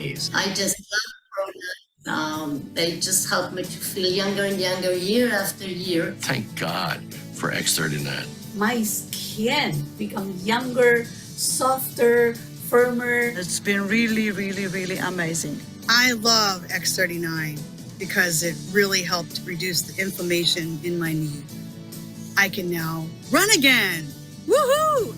I just love Corona. They just help me to feel younger and younger year after year. Thank God for X39. My skin becomes younger, softer, firmer. It's been really, really, really amazing. I love X39 because it really helped reduce the inflammation in my knee. I can now run again. Woohoo!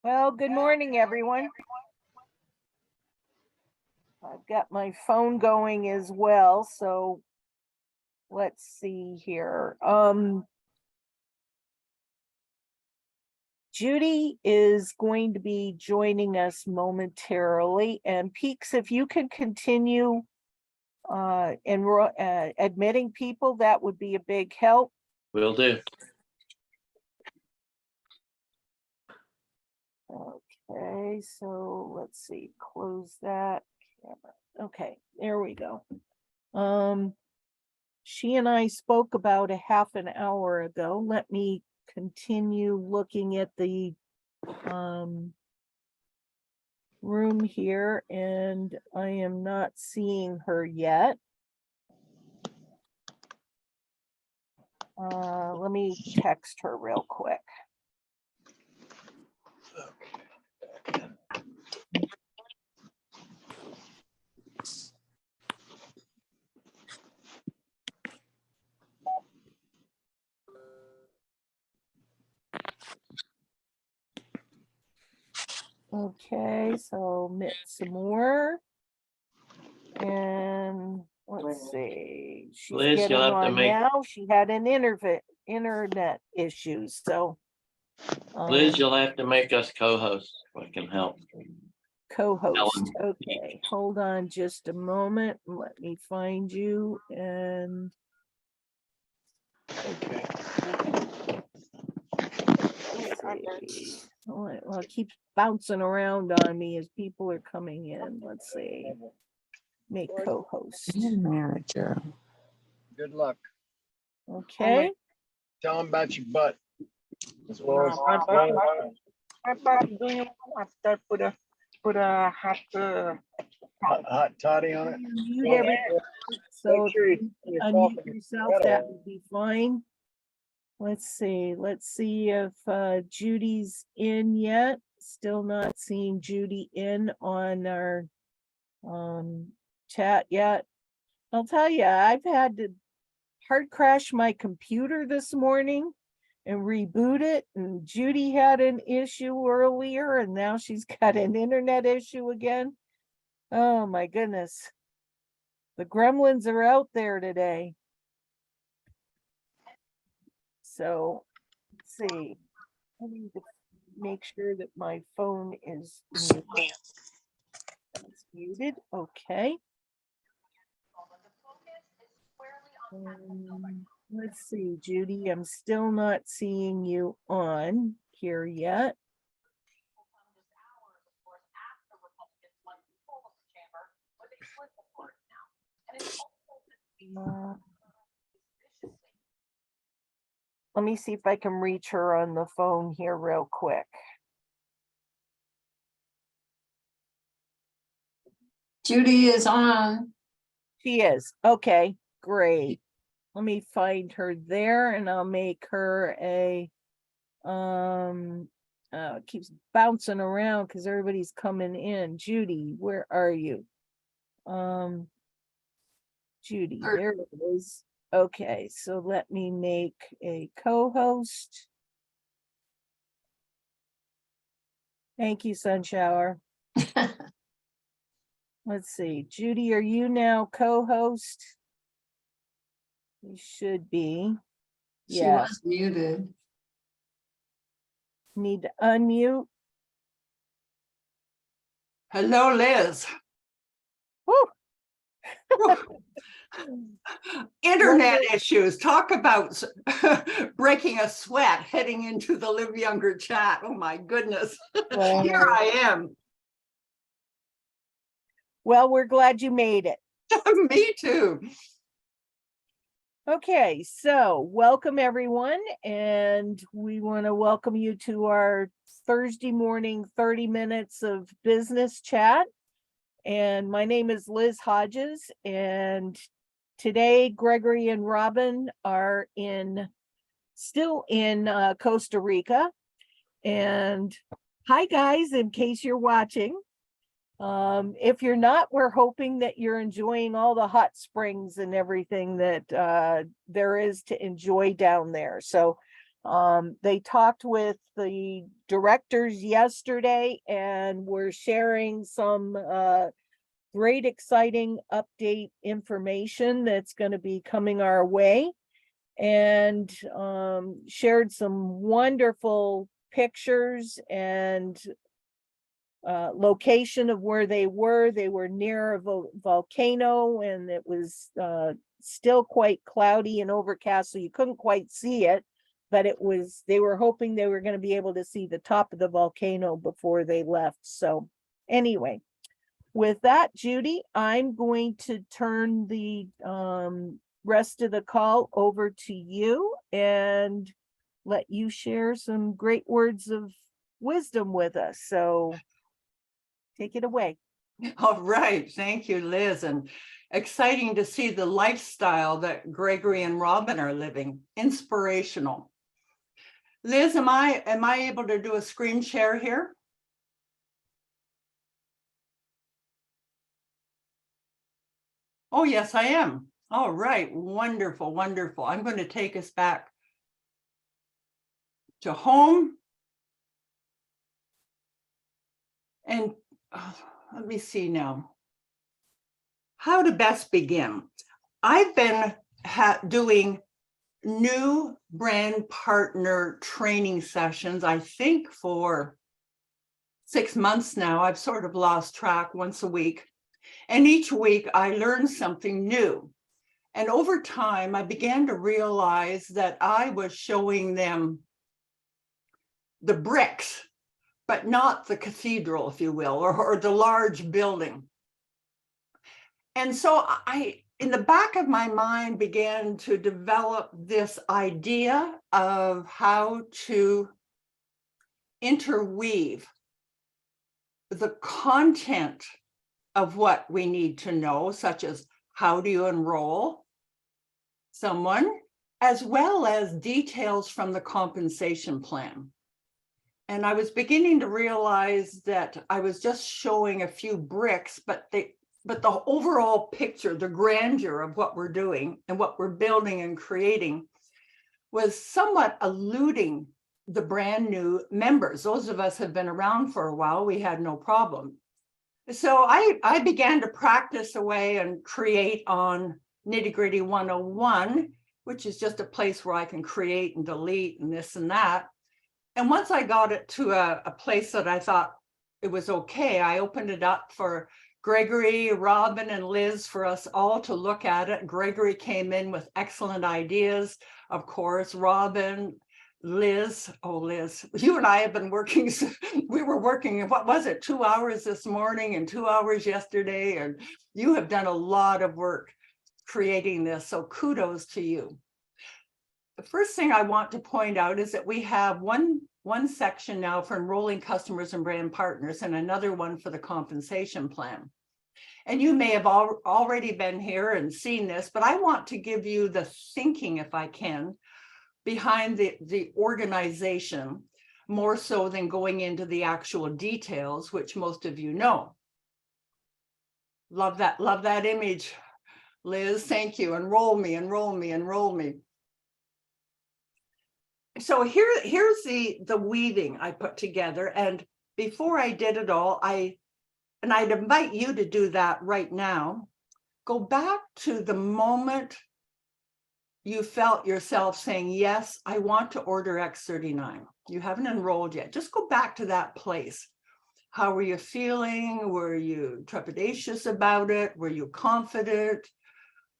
Well, good morning, everyone. I've got my phone going as well, so let's see here. Judy is going to be joining us momentarily, and Peaks, if you could continue admitting people, that would be a big help. Will do. Okay, so let's see, close that camera. Okay, there we go. She and I spoke about a half an hour ago. Let me continue looking at the room here, and I am not seeing her yet. Let me text her real quick. Okay, so knit some more. And let's see. She's Liz, getting you'll have to on make- now. She had an internet issues, so Liz, you'll have to make us co-hosts if I can help. co-host. Ellen. Okay, hold on just a moment. Let me find you and okay. Let's see. Well, it keeps bouncing around on me as people are coming in. Let's see. Make co-host. Manager. Good luck. Okay. Tell them about your butt. As well as My butt doing after put a hot toddy on it. Mute everything. So Make sure if you- you unmute yourself, that would be fine. Let's see if Judy's in yet. Still not seeing Judy in on our chat yet. I'll tell you, I've had to hard crash my computer this morning and reboot it, and Judy had an issue earlier, and now she's got an internet issue again. Oh my goodness. The gremlins are out there today. So let's see. I need to make sure that my phone is muted. It's muted. Okay. Let's see, Judy, I'm still not seeing you on here yet. Let me see if I can reach her on the phone here real quick. Judy is on. She is. Okay, great. Let me find her there and I'll make her a it keeps bouncing around because everybody's coming in. Judy, where are you? Judy, there it is. Okay, so let me make a co-host. Thank you, Sunshower. Let's see, Judy, are you now co-host? You should be. She was muted. Need to unmute. Hello, Liz. Woo. Internet issues. Talk about breaking a sweat heading into the Live Younger chat. Oh my goodness. Here I am. Well, we're glad you made it. Me too. Okay, so welcome everyone, and we want to welcome you to our Thursday morning 30 minutes of business chat. And my name is Liz Hodges, and today Gregory and Robin are still in Costa Rica. And hi guys, in case you're watching. If you're not, we're hoping that you're enjoying all the hot springs and everything that there is to enjoy down there. So they talked with the directors yesterday, and we're sharing some great, exciting update information that's going to be coming our way, and shared some wonderful pictures and location of where they were. They were near a volcano, and it was still quite cloudy and overcast, so you couldn't quite see it, but they were hoping they were going to be able to see the top of the volcano before they left. So anyway, with that, Judy, I'm going to turn the rest of the call over to you and let you share some great words of wisdom with us. So take it away. All right. Thank you, Liz. And exciting to see the lifestyle that Gregory and Robin are living. Inspirational. Liz, am I able to do a screen share here? Oh, yes, I am. All right. Wonderful, wonderful. I'm going to take us back to home. And let me see now. How to best begin. I've been doing new brand partner training sessions, I think for 6 months now. I've sort of lost track, once a week. And each week I learn something new. And over time, I began to realize that I was showing them the bricks, but not the cathedral, if you will, or the large building. And so I, in the back of my mind, began to develop this idea of how to interweave the content of what we need to know, such as how do you enroll someone, as well as details from the compensation plan. And I was beginning to realize that I was just showing a few bricks, but the overall picture, the grandeur of what we're doing and what we're building and creating was somewhat eluding the brand new members. Those of us have been around for a while, we had no problem. So I began to practice away and create on Nitty Gritty 101, which is just a place where I can create and delete and this and that. And once I got it to a place that I thought it was okay, I opened it up for Gregory, Robin, and Liz for us all to look at it. Gregory came in with excellent ideas, of course. Robin, Liz, oh, Liz, you and I have been working. We were working, what was it, 2 hours this morning and 2 hours yesterday. And you have done a lot of work creating this. So kudos to you. The first thing I want to point out is that we have one section now for enrolling customers and brand partners and another one for the compensation plan. And you may have already been here and seen this, but I want to give you the thinking, if I can, behind the organization, more so than going into the actual details, which most of you know. Love that image, Liz. Thank you. Enroll me, enroll me, enroll me. So here's the weaving I put together. And before I did it all, I'd invite you to do that right now. Go back to the moment you felt yourself saying, yes, I want to order X39. You haven't enrolled yet. Just go back to that place. How were you feeling? Were you trepidatious about it? Were you confident?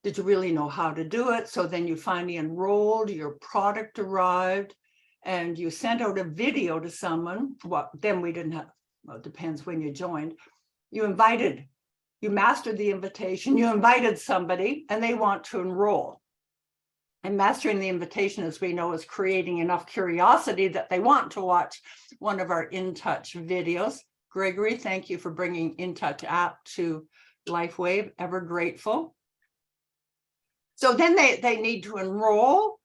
Did you really know how to do it? So then you finally enrolled, your product arrived, and you sent out a video to someone. Well, then we didn't have, well, it depends when you joined. You mastered the invitation, you invited somebody, and they want to enroll. And mastering the invitation, as we know, is creating enough curiosity that they want to watch one of our In Touch videos. Gregory, thank you for bringing In Touch app to LifeWave, ever grateful. So then they need to enroll.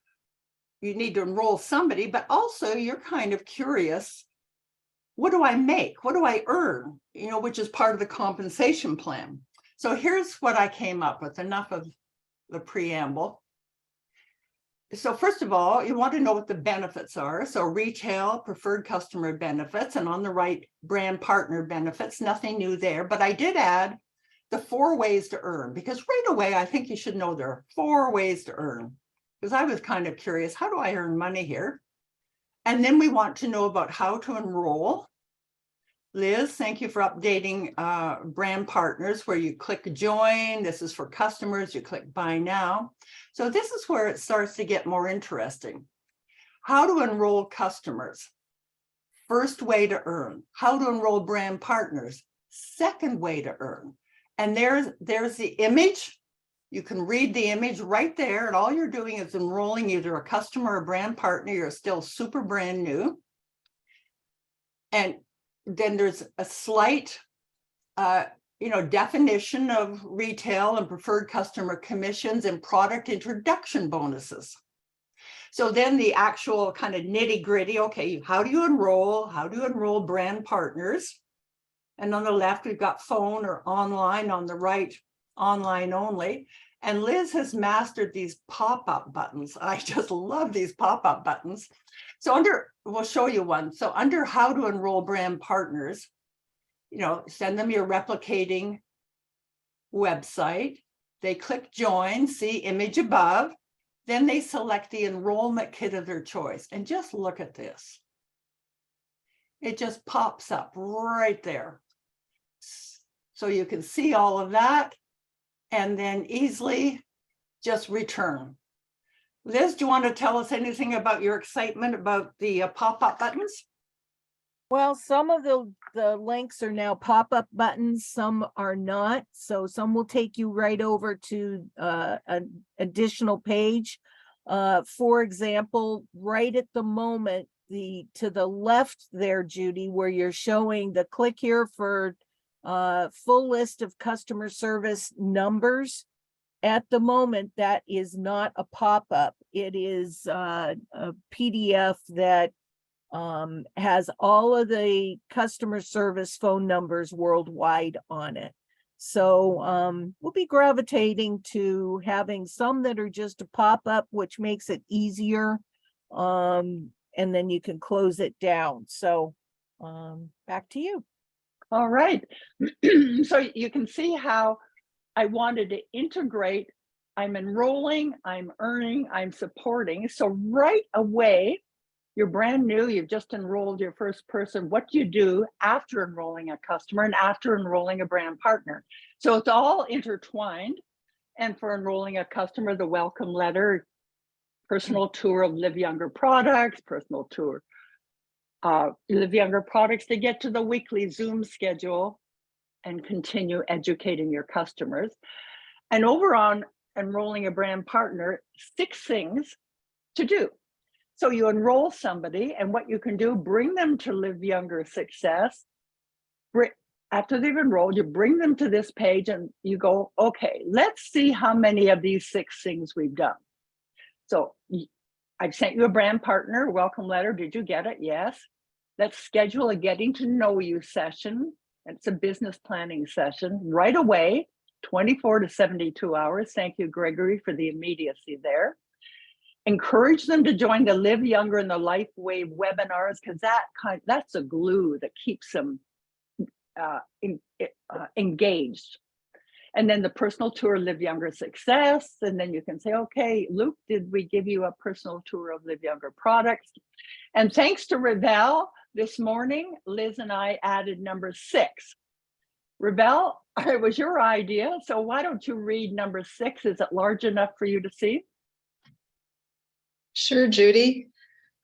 You need to enroll somebody, but also you're kind of curious, what do I make? What do I earn? You know, which is part of the compensation plan. So here's what I came up with, enough of the preamble. So first of all, you want to know what the benefits are. So retail, preferred customer benefits, and on the right, brand partner benefits, nothing new there. But I did add the 4 ways to earn, because right away, I think you should know there are 4 ways to earn, because I was kind of curious, how do I earn money here? And then we want to know about how to enroll. Liz, thank you for updating brand partners, where you click join. This is for customers. You click buy now. So this is where it starts to get more interesting. How to enroll customers. First way to earn. How to enroll brand partners. Second way to earn. And there's the image. You can read the image right there, and all you're doing is enrolling either a customer or brand partner. You're still super brand new. And then there's a slight, definition of retail and preferred customer commissions and product introduction bonuses. So then the actual kind of nitty gritty, okay, how do you enroll? How do you enroll brand partners? And on the left, we've got phone or online, on the right, online only. And Liz has mastered these pop-up buttons. I just love these pop-up buttons. So we'll show you one. So under how to enroll brand partners, send them your replicating website. They click join, see image above. Then they select the enrollment kit of their choice. And just look at this. It just pops up right there. So you can see all of that and then easily just return. Liz, do you want to tell us anything about your excitement about the pop-up buttons? Well, some of the links are now pop-up buttons, some are not. So some will take you right over to an additional page. For example, right at the moment, to the left there, Judy, where you're showing the click here for full list of customer service numbers. At the moment, that is not a pop-up. It is a PDF that has all of the customer service phone numbers worldwide on it. So we'll be gravitating to having some that are just a pop-up, which makes it easier. And then you can close it down. So back to you. All right. So you can see how I wanted to integrate. I'm enrolling, I'm earning, I'm supporting. So right away, you're brand new, you've just enrolled your first person. What do you do after enrolling a customer and after enrolling a brand partner? So it's all intertwined. And for enrolling a customer, the welcome letter, personal tour of Live Younger products, personal tour Live Younger products, to get to the weekly Zoom schedule and continue educating your customers. And over on enrolling a brand partner, 6 things to do. So you enroll somebody, and what you can do, bring them to Live Younger Success. After they've enrolled, you bring them to this page and you go, okay, let's see how many of these 6 things we've done. So I've sent you a brand partner welcome letter. Did you get it? Yes. Let's schedule a getting to know you session. It's a business planning session right away, 24 to 72 hours. Thank you, Gregory, for the immediacy there. Encourage them to join the Live Younger and the LifeWave webinars, because that's a glue that keeps them engaged. And then the personal tour, Live Younger Success. And then you can say, okay, Luke, did we give you a personal tour of Live Younger products? And thanks to Ravel, this morning, Liz and I added number 6. Rebel, it was your idea, so why don't you read number 6? Is it large enough for you to see? Sure, Judy.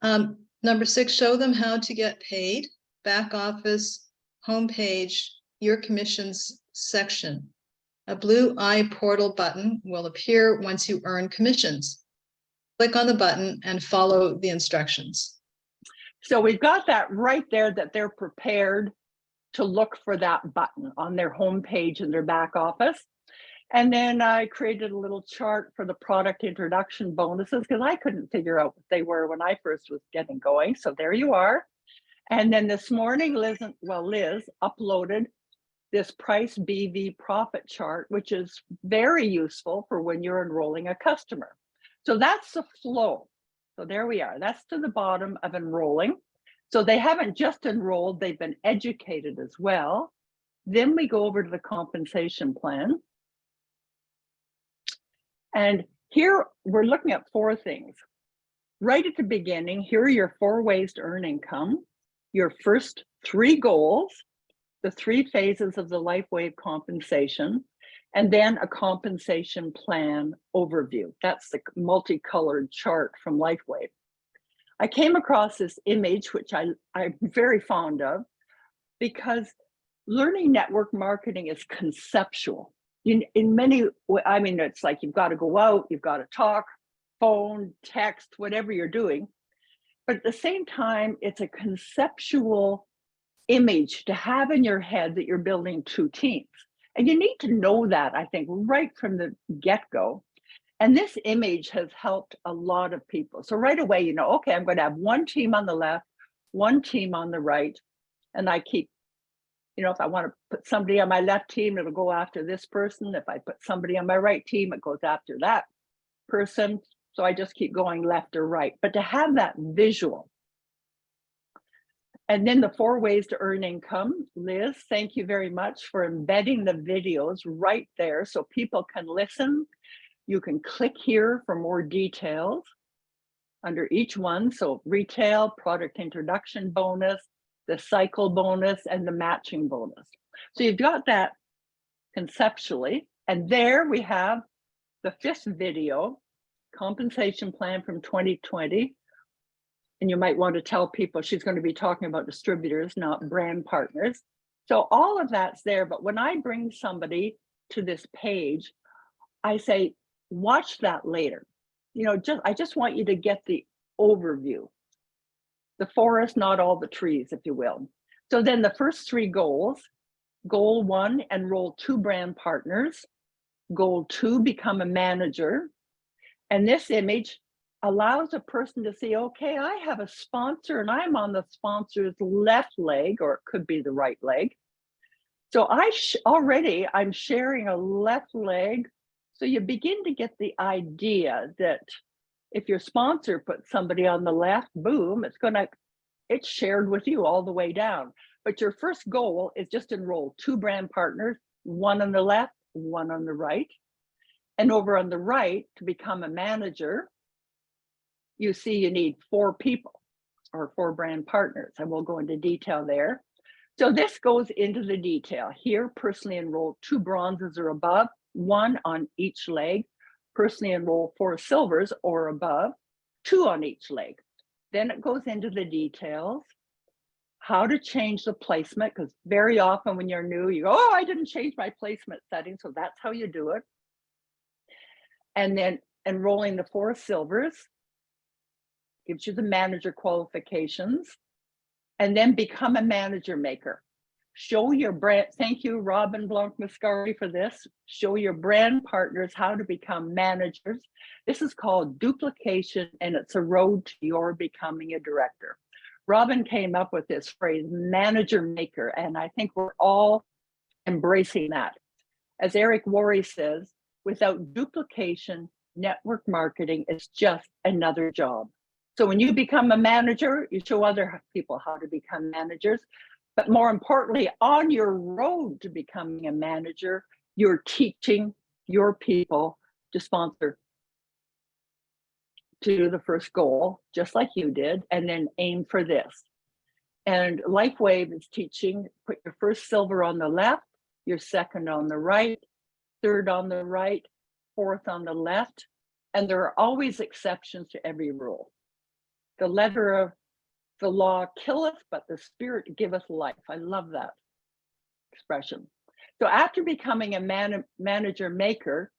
Number 6, show them how to get paid. Back office, homepage, your commissions section. A blue iPortal button will appear once you earn commissions. Click on the button and follow the instructions. So we've got that right there, that they're prepared to look for that button on their homepage in their back office. And then I created a little chart for the product introduction bonuses because I couldn't figure out what they were when I first was getting going. So there you are. And then this morning, Liz uploaded this price BV profit chart, which is very useful for when you're enrolling a customer. So that's the flow. So there we are. That's to the bottom of enrolling. So they haven't just enrolled, they've been educated as well. Then we go over to the compensation plan. And here we're looking at 4 things. Right at the beginning, here are your 4 ways to earn income, your first 3 goals, the 3 phases of the LifeWave compensation, and then a compensation plan overview. That's the multicolored chart from LifeWave. I came across this image, which I'm very fond of, because learning network marketing is conceptual. In many, I mean, it's like you've got to go out, you've got to talk, phone, text, whatever you're doing. But at the same time, it's a conceptual image to have in your head that you're building 2 teams. And you need to know that, I think, right from the get-go. And this image has helped a lot of people. So right away, you know, okay, I'm going to have 1 team on the left, 1 team on the right. And I keep, you know, if I want to put somebody on my left team, it'll go after this person. If I put somebody on my right team, it goes after that person. So I just keep going left or right. But to have that visual. And then the 4 ways to earn income. Liz, thank you very much for embedding the videos right there so people can listen. You can click here for more details under each one. So retail, product introduction bonus, the cycle bonus, and the matching bonus. So you've got that conceptually. And there we have the 5th video, compensation plan from 2020. And you might want to tell people she's going to be talking about distributors, not brand partners. So all of that's there. But when I bring somebody to this page, I say, watch that later. You know, I just want you to get the overview. The forest, not all the trees, if you will. So then the first 3 goals, goal 1, enroll 2 brand partners. Goal 2, become a manager. And this image allows a person to see, okay, I have a sponsor and I'm on the sponsor's left leg, or it could be the right leg. So I'm sharing a left leg. So you begin to get the idea that if your sponsor puts somebody on the left, boom, it's shared with you all the way down. But your first goal is just enroll 2 brand partners, 1 on the left, 1 on the right. And over on the right, to become a manager, you see you need 4 people or 4 brand partners, and we'll go into detail there. So this goes into the detail. Here, personally enroll 2 bronzes or above, 1 on each leg. Personally enroll 4 silvers or above, 2 on each leg. Then it goes into the details, how to change the placement, because very often when you're new, you go, oh, I didn't change my placement setting. So that's how you do it. And then enrolling the 4 silvers gives you the manager qualifications, and then become a manager maker. Show your brand. Thank you, Robin Blanc-Mascari, for this. Show your brand partners how to become managers. This is called duplication, and it's a road to your becoming a director. Robin came up with this phrase, manager maker, and I think we're all embracing that. As Eric Worre says, without duplication, network marketing is just another job. So when you become a manager, you show other people how to become managers. But more importantly, on your road to becoming a manager, you're teaching your people to sponsor, to do the first goal, just like you did, and then aim for this. And LifeWave is teaching, put your first silver on the left, your second on the right, third on the right, fourth on the left, and there are always exceptions to every rule. The letter of the law killeth, but the spirit giveth life. I love that expression. So after becoming a manager maker,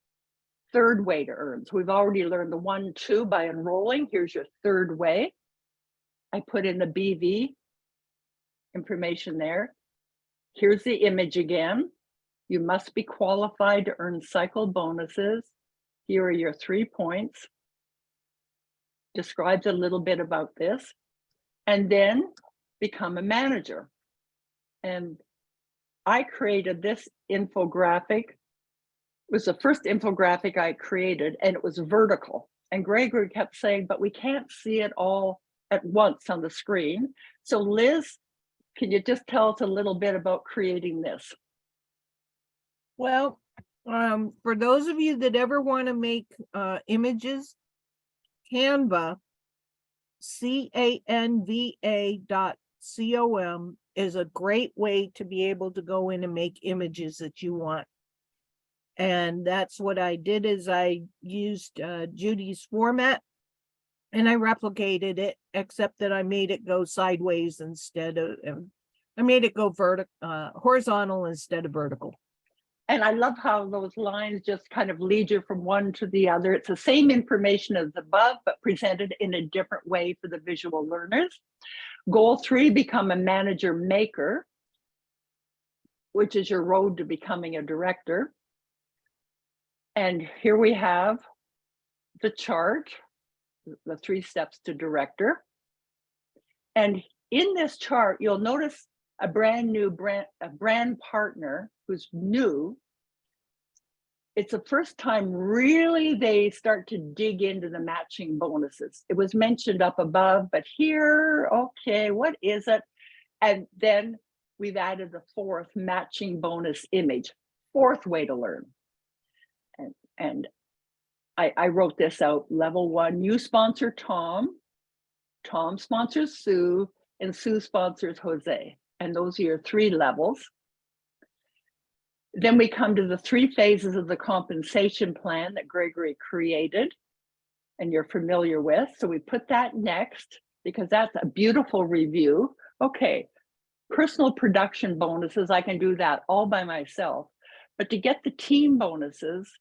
third way to earn. So we've already learned the 1, 2 by enrolling. Here's your third way. I put in the BV information there. Here's the image again. You must be qualified to earn cycle bonuses. Here are your 3 points. Describes a little bit about this. And then become a manager. And I created this infographic. It was the first infographic I created, and it was vertical. And Gregory kept saying, but we can't see it all at once on the screen. So Liz, can you just tell us a little bit about creating this? Well, for those of you that ever want to make images, Canva, canva.com is a great way to be able to go in and make images that you want. And that's what I did, is I used Judy's format and I replicated it, except that I made it go sideways instead of, I made it go horizontal instead of vertical. And I love how those lines just kind of lead you from one to the other. It's the same information as above, but presented in a different way for the visual learners. Goal 3, become a manager maker, which is your road to becoming a director. And here we have the chart, the 3 steps to director. And in this chart, you'll notice a brand partner who's new. It's the first time really they start to dig into the matching bonuses. It was mentioned up above, but here, okay, what is it? And then we've added the 4th matching bonus image, 4th way to learn. And I wrote this out. Level 1, you sponsor Tom, Tom sponsors Sue, and Sue sponsors Jose. And those are your 3 levels. Then we come to the 3 phases of the compensation plan that Gregory created and you're familiar with. So we put that next because that's a beautiful review. Okay, personal production bonuses, I can do that all by myself. But to get the team bonuses,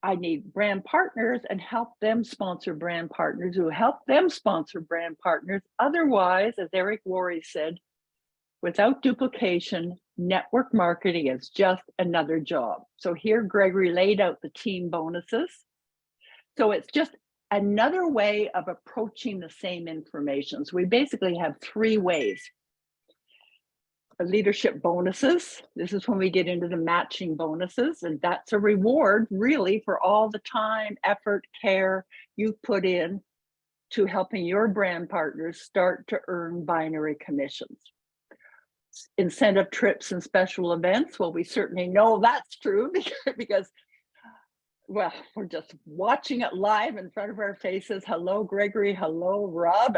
I need brand partners and help them sponsor brand partners who help them sponsor brand partners. Otherwise, as Eric Worre said, without duplication, network marketing is just another job. So here Gregory laid out the team bonuses. So it's just another way of approaching the same information. So we basically have 3 ways. Leadership bonuses. This is when we get into the matching bonuses, and that's a reward really for all the time, effort, care you put in to helping your brand partners start to earn binary commissions. Incentive trips and special events. Well, we certainly know that's true because well, we're just watching it live in front of our faces. Hello, Gregory. Hello, Rob.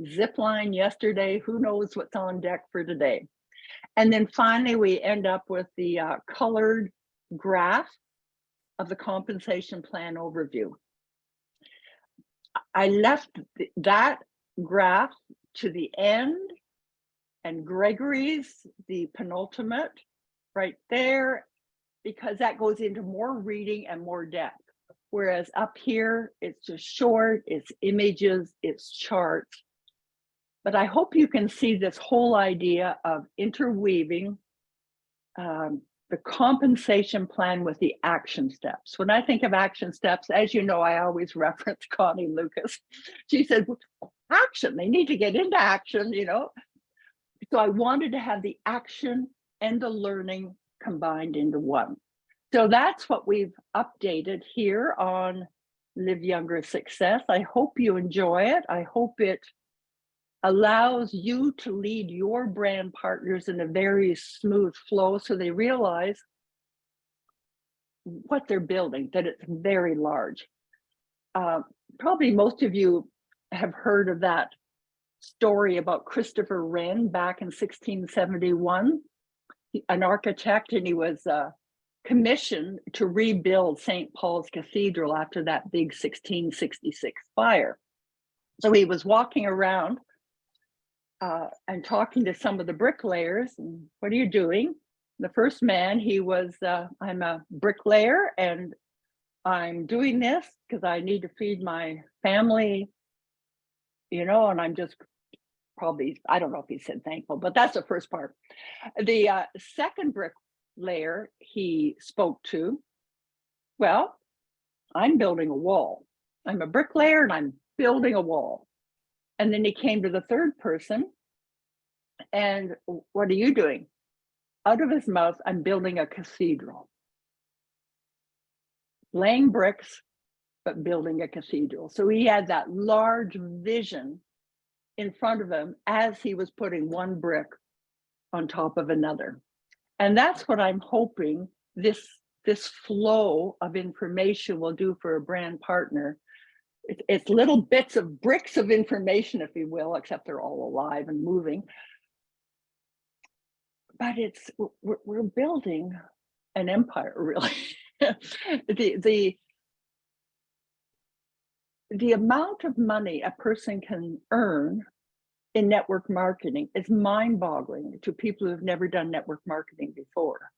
Zipline yesterday. Who knows what's on deck for today? And then finally, we end up with the colored graph of the compensation plan overview. I left that graph to the end, and Gregory's the penultimate right there, because that goes into more reading and more depth. Whereas up here, it's just short, it's images, it's charts. But I hope you can see this whole idea of interweaving the compensation plan with the action steps. When I think of action steps, as you know, I always reference Connie Lucas. She said, action, they need to get into action, you know. So I wanted to have the action and the learning combined into one. So that's what we've updated here on Live Younger Success. I hope you enjoy it. I hope it allows you to lead your brand partners in a very smooth flow so they realize what they're building, that it's very large. Probably most of you have heard of that story about Christopher Wren back in 1671. an architect, and he was commissioned to rebuild St. Paul's Cathedral after that big 1666 fire. So he was walking around and talking to some of the bricklayers. And what are you doing? The first man, he was, I'm a bricklayer and I'm doing this because I need to feed my family, you know, and I'm just probably, I don't know if he said thankful, but that's the first part. The second bricklayer he spoke to, well, I'm building a wall. I'm a bricklayer and I'm building a wall. And then he came to the third person, and what are you doing? Out of his mouth, I'm building a cathedral. Laying bricks, but building a cathedral. So he had that large vision in front of him as he was putting one brick on top of another. And that's what I'm hoping this flow of information will do for a brand partner. It's little bits of bricks of information, if you will, except they're all alive and moving. But we're building an empire, really. The amount of money a person can earn in network marketing is mind-boggling to people who have never done network marketing before.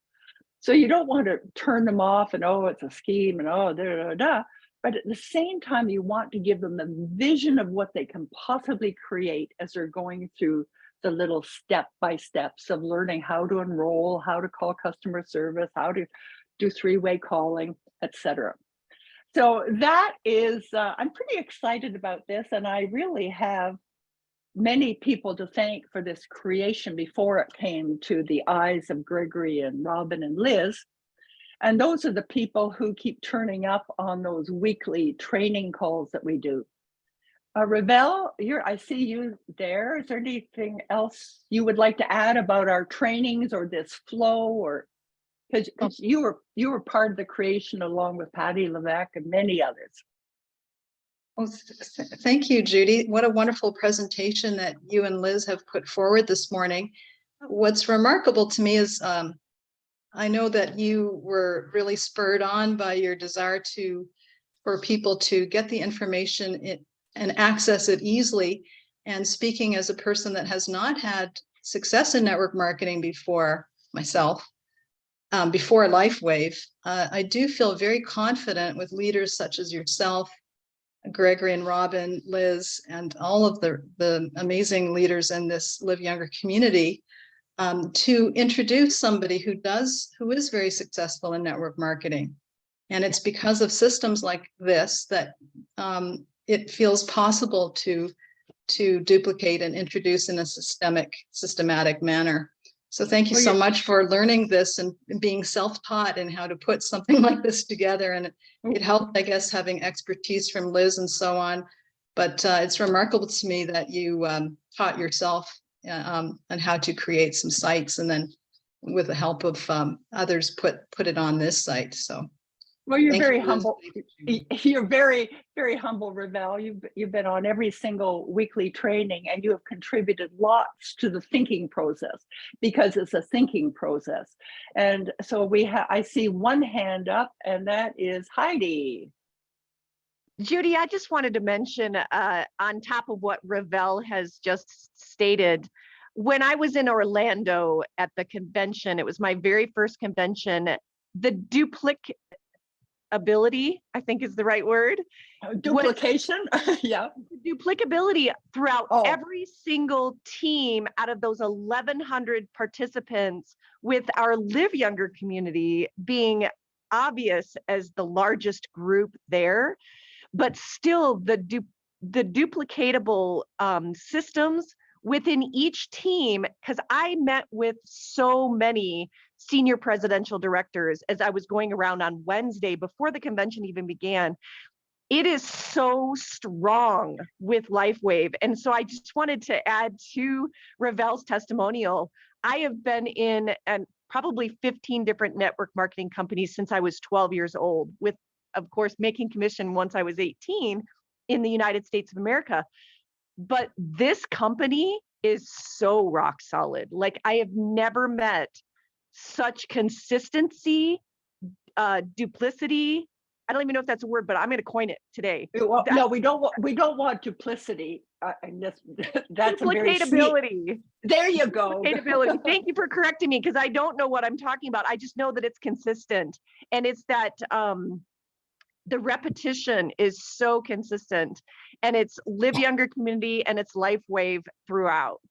So you don't want to turn them off and, oh, it's a scheme and oh, da, da, da. But at the same time, you want to give them the vision of what they can possibly create as they're going through the little step-by-steps of learning how to enroll, how to call customer service, how to do three-way calling, etc. So that is, I'm pretty excited about this, and I really have many people to thank for this creation before it came to the eyes of Gregory and Robin and Liz. And those are the people who keep turning up on those weekly training calls that we do. Ravel, I see you there. Is there anything else you would like to add about our trainings or this flow, or because you were part of the creation along with Patty Levesque and many others. Well, thank you, Judy. What a wonderful presentation that you and Liz have put forward this morning. What's remarkable to me is I know that you were really spurred on by your desire for people to get the information and access it easily. And speaking as a person that has not had success in network marketing before myself, before LifeWave, I do feel very confident with leaders such as yourself, Gregory and Robin, Liz, and all of the amazing leaders in this Live Younger community, to introduce somebody who is very successful in network marketing. And it's because of systems like this that it feels possible to duplicate and introduce in a systematic manner. So thank you so much for learning this and being self-taught in how to put something like this together. And it helped, I guess, having expertise from Liz and so on. But it's remarkable to me that you taught yourself on how to create some sites, and then with the help of others, put it on this site. So. Well, you're very humble. You're very, very humble, Ravel. You've been on every single weekly training, and you have contributed lots to the thinking process, because it's a thinking process. And so I see one hand up, and that is Heidi. Judy, I just wanted to mention, on top of what Ravel has just stated, when I was in Orlando at the convention, it was my very first convention, the duplicability, I think is the right word. Duplication, yeah. Duplicability throughout every single team out of those 1,100 participants, with our Live Younger community being obvious as the largest group there, but still the duplicatable systems within each team, because I met with so many senior presidential directors as I was going around on Wednesday before the convention even began. It is so strong with LifeWave. And so I just wanted to add to Ravel's testimonial. I have been in probably 15 different network marketing companies since I was 12 years old, with, of course, making commission once I was 18 in the United States of America. But this company is so rock solid. Like, I have never met such consistency, duplicity. I don't even know if that's a word, but I'm going to coin it today. Well, no, we don't want duplicity. And that's a very sneak. Duplicatability. There you go. Duplicatability. Thank you for correcting me, because I don't know what I'm talking about. I just know that it's consistent, and it's that the repetition is so consistent, and it's Live Younger community and it's LifeWave throughout.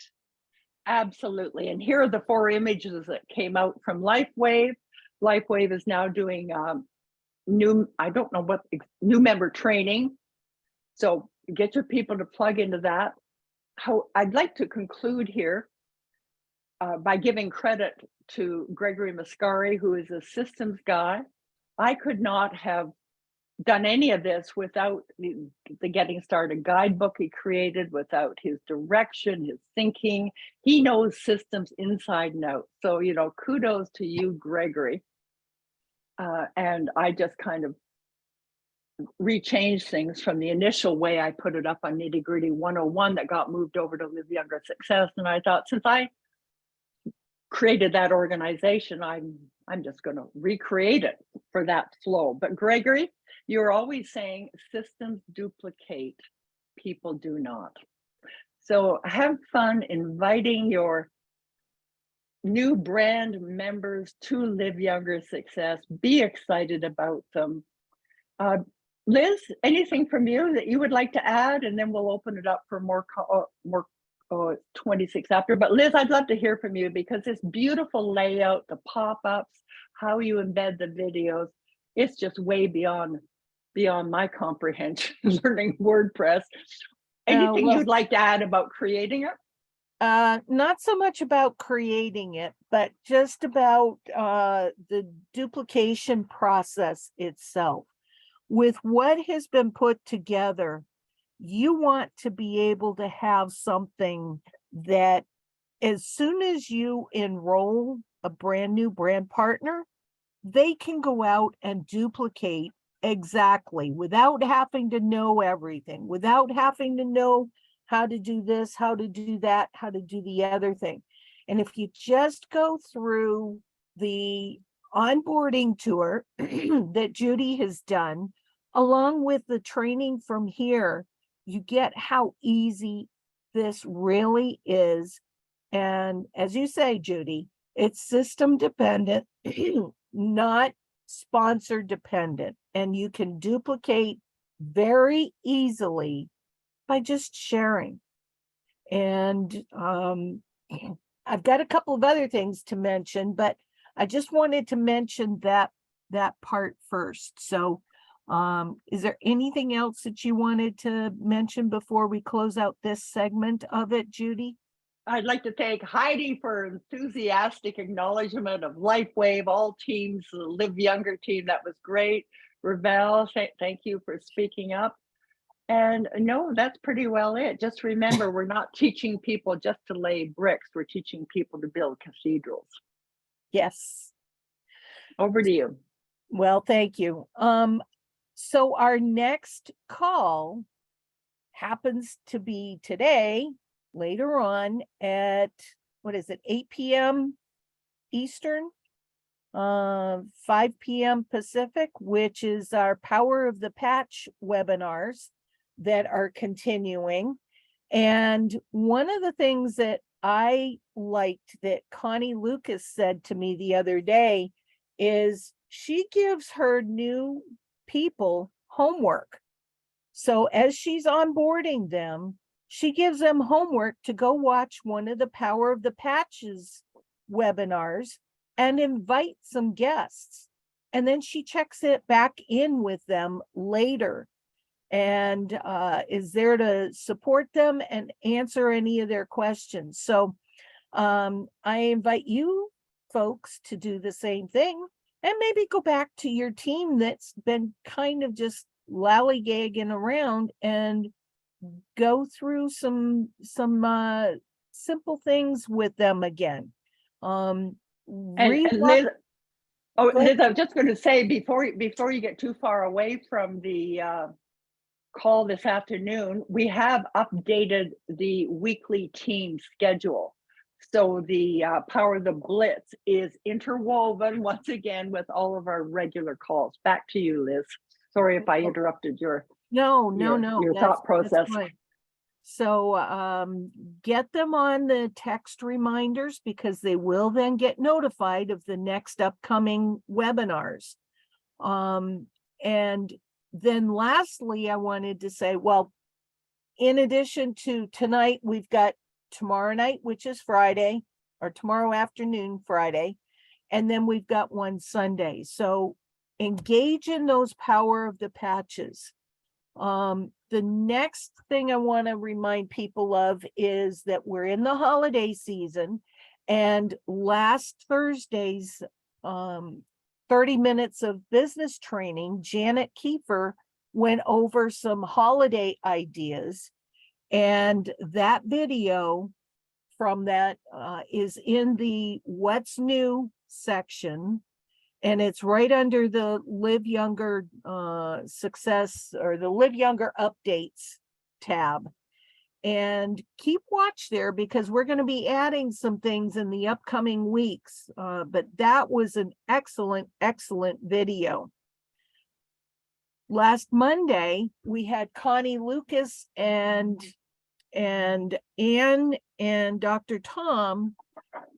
Absolutely. And here are the 4 images that came out from LifeWave. LifeWave is now doing new member training. So get your people to plug into that. How I'd like to conclude here by giving credit to Gregory Mascari, who is a systems guy. I could not have done any of this without the Getting Started guidebook he created, without his direction, his thinking. He knows systems inside and out. So, kudos to you, Gregory. And I just kind of rechanged things from the initial way I put it up on Nitty Gritty 101 that got moved over to Live Younger Success. And I thought, since I created that organization, I'm just going to recreate it for that flow. But Gregory, you're always saying systems duplicate, people do not. So have fun inviting your new brand members to Live Younger Success. Be excited about them. Liz, anything from you that you would like to add? And then we'll open it up for more 26 after. But Liz, I'd love to hear from you, because this beautiful layout, the pop-ups, how you embed the videos, it's just way beyond my comprehension learning WordPress. Anything you'd like to add about creating it? Not so much about creating it, but just about the duplication process itself. With what has been put together, you want to be able to have something that as soon as you enroll a brand new brand partner, they can go out and duplicate exactly without having to know everything, without having to know how to do this, how to do that, how to do the other thing. And if you just go through the onboarding tour that Judy has done, along with the training from here, you get how easy this really is. And as you say, Judy, it's system dependent, not sponsor dependent. And you can duplicate very easily by just sharing. And I've got a couple of other things to mention, but I just wanted to mention that part first. So is there anything else that you wanted to mention before we close out this segment of it, Judy? I'd like to thank Heidi for enthusiastic acknowledgement of LifeWave, all teams, the Live Younger team. That was great. Ravel, thank you for speaking up. And no, that's pretty well it. Just remember, we're not teaching people just to lay bricks. We're teaching people to build cathedrals. Yes. Over to you. Well, thank you. So our next call happens to be today, later on at, 8 p.m. Eastern, 5 p.m. Pacific, which is our Power of the Patch webinars that are continuing. And one of the things that I liked that Connie Lucas said to me the other day is she gives her new people homework. So as she's onboarding them, she gives them homework to go watch one of the Power of the Patches webinars and invite some guests. And then she checks it back in with them later and is there to support them and answer any of their questions. So I invite you folks to do the same thing and maybe go back to your team that's been kind of just lollygagging around and go through some simple things with them again. And Liz, Liz, I was just going to say before you get too far away from the call this afternoon, we have updated the weekly team schedule. So the Power of the Blitz is interwoven once again with all of our regular calls. Back to you, Liz. Sorry if I interrupted your No, your that's thought process. fine. So get them on the text reminders because they will then get notified of the next upcoming webinars. And then lastly, I wanted to say, well, in addition to tonight, we've got tomorrow night, which is Friday, or tomorrow afternoon, Friday, and then we've got one Sunday. So engage in those Power of the Patches. The next thing I want to remind people of is that we're in the holiday season, and last Thursday's 30 minutes of business training, Janet Kiefer went over some holiday ideas, and that video from that is in the What's New section. And it's right under the Live Younger Success or the Live Younger Updates tab. And keep watch there because we're going to be adding some things in the upcoming weeks. But that was an excellent, excellent video. Last Monday, we had Connie Lucas and Anne and Dr. Tom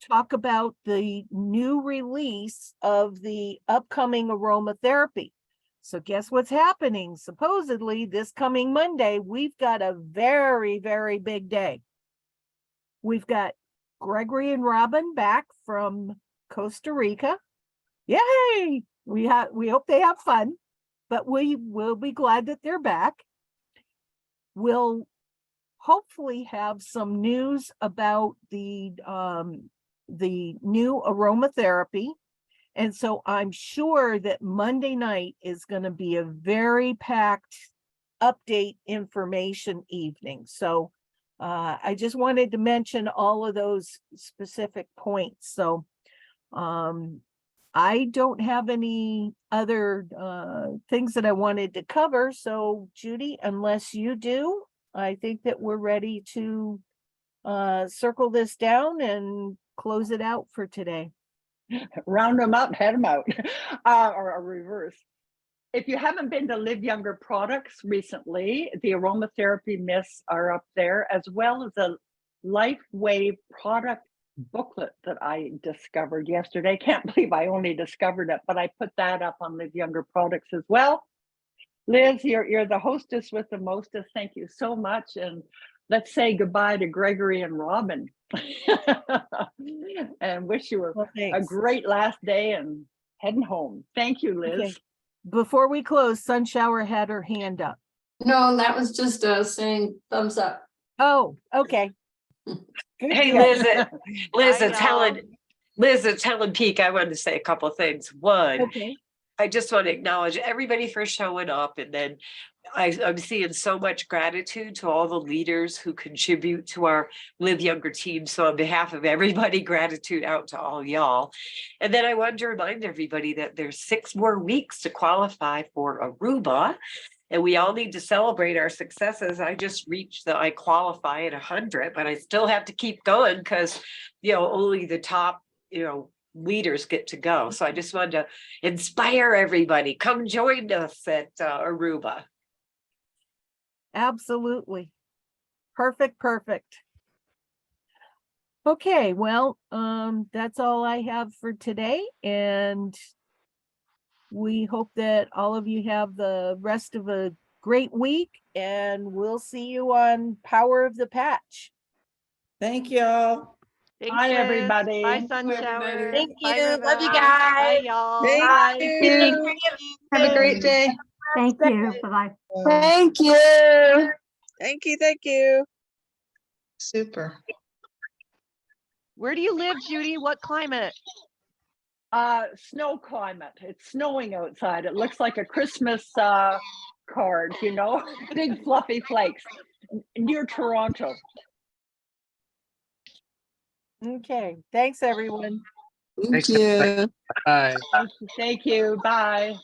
talk about the new release of the upcoming aromatherapy. So guess what's happening? Supposedly this coming Monday, we've got a very, very big day. We've got Gregory and Robin back from Costa Rica. Yay! We hope they have fun, but we will be glad that they're back. We'll hopefully have some news about the new aromatherapy. And so I'm sure that Monday night is going to be a very packed update information evening. So I just wanted to mention all of those specific points. So I don't have any other things that I wanted to cover. So Judy, unless you do, I think that we're ready to circle this down and close it out for today. Round them up, head them out, or reverse. If you haven't been to Live Younger products recently, the aromatherapy myths are up there, as well as a Life Wave product booklet that I discovered yesterday. Can't believe I only discovered it, but I put that up on Live Younger products as well. Liz, you're the hostess with the mostest. Thank you so much. And let's say goodbye to Gregory and Robin and wish you a great last day and heading home. Thank you, Liz. Okay. Before we close, Sunshower had her hand up. No, that was just saying thumbs up. Oh, okay. Good Hey, deal. Liz, it's Helen Peak. I wanted to say a couple of things. One, Okay. I just want to acknowledge everybody for showing up. And then I'm seeing so much gratitude to all the leaders who contribute to our Live Younger team. So on behalf of everybody, gratitude out to all y'all. And then I wanted to remind everybody that there's 6 more weeks to qualify for Aruba. And we all need to celebrate our successes. I just reached I qualify at 100, but I still have to keep going because, only the top, leaders get to go. So I just wanted to inspire everybody. Come join us at Aruba. Absolutely. Perfect. Okay, well, that's all I have for today. And we hope that all of you have the rest of a great week, and we'll see you on Power of the Patch. Thank y'all. Thanks, Bye, Liz. everybody. Bye, Sunshower. Thank you. Bye, River. Love you Bye, guys. y'all. Thank Bye. you. Have a great day. Thank you. Bye-bye. Thank you. Thank you. Super. Where do you live, Judy? What climate? Snow climate. It's snowing outside. It looks like a Christmas card, big fluffy flakes near Toronto. Okay, thanks everyone. Thank you. Bye. Thank you. Bye.